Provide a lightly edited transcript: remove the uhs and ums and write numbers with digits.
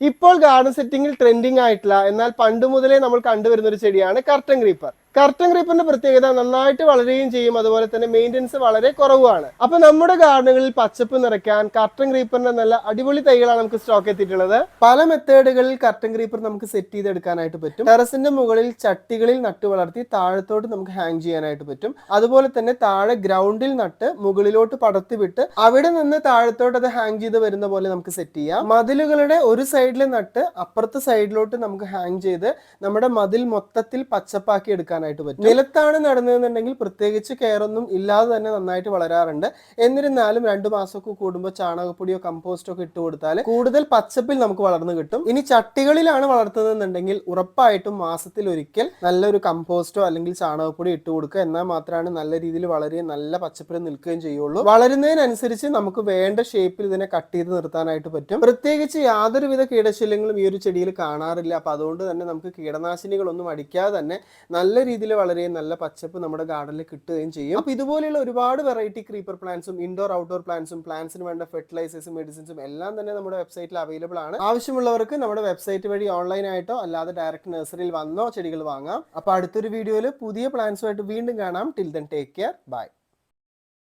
ഇപ്പോൾ garden സെറ്റിംഗിൽ trending ആയിട്ടുള്ള എന്നാൽ പണ്ട് മുതലേ നമ്മൾ കണ്ടുവരുന്ന ഒരു ചെടിയാണ് കർട്ടൻ ക്രീപ്പർ. കർട്ടൻ ക്രീപ്പറിന്റെ പ്രത്യേകത നന്നായിട്ട് വളരുകയും ചെയ്യും, അതുപോലെ തന്നെ മെയിൻ്റെനൻസ് വളരെ കുറവാണ്. അപ്പൊ നമ്മുടെ ഗാർഡനുകളിൽ പച്ചപ്പ് നിറയ്ക്കാൻ കർട്ടൻ ക്രീപ്പറിന്റെ നല്ല അടിപൊളി തൈകളാണ് നമുക്ക് സ്റ്റോക്ക് എത്തിയിട്ടുള്ളത്. പല മെത്തേഡുകളിൽ കർട്ടൻ ക്രീപ്പർ നമുക്ക് സെറ്റ് ചെയ്തെടുക്കാനായിട്ട് പറ്റും. ടെറസിന്റെ മുകളിൽ ചട്ടികളിൽ നട്ടു വളർത്തി താഴത്തോട്ട് നമുക്ക് ഹാങ് ചെയ്യാനായിട്ട് പറ്റും. അതുപോലെ തന്നെ താഴെ ഗ്രൗണ്ടിൽ നട്ട് മുകളിലോട്ട് പടർത്തി വിട്ട് അവിടെ നിന്ന് താഴത്തോട്ട് അത് ഹാങ് ചെയ്ത് വരുന്ന പോലെ നമുക്ക് സെറ്റ് ചെയ്യാം. മതിലുകളുടെ ഒരു സൈഡിൽ നട്ട് അപ്പുറത്തെ സൈഡിലോട്ട് നമുക്ക് ഹാങ് ചെയ്ത് നമ്മുടെ മതിൽ മൊത്തത്തിൽ പച്ചപ്പാക്കി എടുക്കാനായിട്ട് പറ്റും. നിലത്താണ് നടന്നതെന്നുണ്ടെങ്കിൽ പ്രത്യേകിച്ച് കെയർ ഒന്നും ഇല്ലാതെ തന്നെ നന്നായിട്ട് വളരാറുണ്ട്. എന്നിരുന്നാലും 2 മാസമൊക്കെ കൂടുമ്പോൾ ചാണകപ്പൊടിയോ കമ്പോസ്റ്റോ ഒക്കെ ഇട്ട് കൊടുത്താൽ കൂടുതൽ പച്ചപ്പിൽ നമുക്ക് വളർന്നു കിട്ടും. ഇനി ചട്ടികളിലാണ് വളർത്തുന്നതെന്നുണ്ടെങ്കിൽ ഉറപ്പായിട്ടും മാസത്തിൽ ഒരിക്കൽ നല്ലൊരു കമ്പോസ്റ്റോ അല്ലെങ്കിൽ ചാണകപ്പൊടി ഇട്ട് കൊടുക്കുക. എന്നാൽ മാത്രമാണ് നല്ല രീതിയിൽ വളരുകയും നല്ല പച്ചപ്പിൽ നിൽക്കുകയും ചെയ്യുള്ളൂ. വളരുന്നതിനനുസരിച്ച് നമുക്ക് വേണ്ട ഷേപ്പിൽ ഇതിനെ കട്ട് ചെയ്ത് നിർത്താനായിട്ട് പറ്റും. പ്രത്യേകിച്ച് യാതൊരുവിധ കീടശല്യങ്ങളും ഈ ഒരു ചെടിയിൽ കാണാറില്ല. അപ്പൊ അതുകൊണ്ട് തന്നെ നമുക്ക് കീടനാശിനികളൊന്നും അടിക്കാതെ തന്നെ നല്ല രീതിയിൽ വളരെയും നല്ല പച്ചപ്പ് നമ്മുടെ ഗാർഡനിൽ കിട്ടുകയും ചെയ്യും. അപ്പൊ ഇതുപോലെയുള്ള ഒരുപാട് വെറൈറ്റി ക്രീപ്പർ പ്ലാന്റ്സും ഇൻഡോർ ഔട്ട്ഡോർ പ്ലാന്റ്സും പ്ലാന്റ്സിന് വേണ്ട ഫെർട്ടിലൈസേഴ്സും മെഡിസിൻസും എല്ലാം തന്നെ നമ്മുടെ വെബ്സൈറ്റിൽ അവൈലബിൾ ആണ്. ആവശ്യമുള്ളവർക്ക് നമ്മുടെ വെബ്സൈറ്റ് വഴി ഓൺലൈൻ ആയിട്ടോ അല്ലാതെ ഡയറക്റ്റ് നഴ്സറിയിൽ വന്നോ ചെടികൾ വാങ്ങാം. അപ്പൊ അടുത്തൊരു വീഡിയോയിൽ പുതിയ പ്ലാന്റ്സുമായിട്ട് വീണ്ടും കാണാം. Till then take care, by.